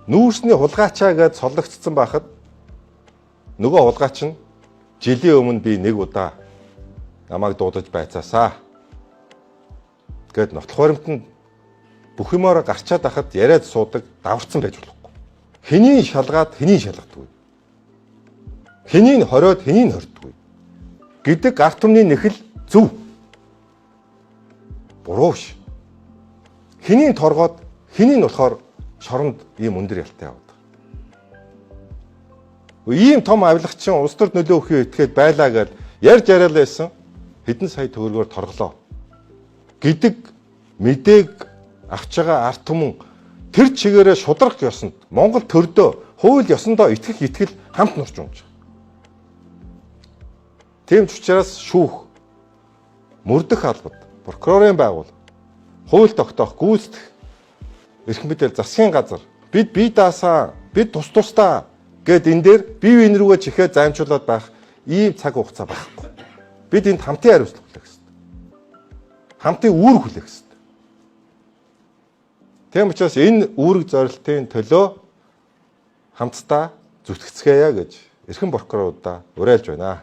нүүрсний хулгайчаа гэж солигдсон байхад нөгөө хулгайч нь жилийн өмнө би нэг удаа намайг дуудаж байцаасаа гэд нотлох баримтанд бүх юмараа гарчаад байхад яриад суудаг даварцсан байж болохгүй. Хэний шалгаад хэний шалгадаггүй. Хэний хориод хэний хордоггүй гэдэг ард түмний нэхэл зөв. Буруу биш. Хэний торгоод хэний нь болохоор шоронд ийм өндөр ялтай яваад. Ийм том авилагчин улс төрд нөлөө өгөхөе итгээд байлаа гэж ярьж яриад байсан хэдэн сая төгрөгөөр торглоо гэдэг мэдээг авч байгаа ард түмэн тэр чигээрээ шудрах ёсонд Монгол төрдөө хууль ёсондоо итгэл хамт нурч унж байгаа. Тийм ч учраас шүүх, мөрдөх албад, прокурорын байгуул, хууль тогтоох, гүйцэтгэх, эрх мэдэл засгийн газар бид бие даасаа, бид тус тусдаа гэд энэ дээр бие биен рүүгээ чихээ займжуулаад байх ийм цаг хугацаа байхгүй. Бид энд хамтын хариуцлага хүлээх ёстой. Хамтын үүрэг хүлээх ёстой. Тийм учраас энэ үүрэг зорилтын төлөө хамтдаа зүтгэцгээе гэж эрхэм прокурорудаа уриалж байна.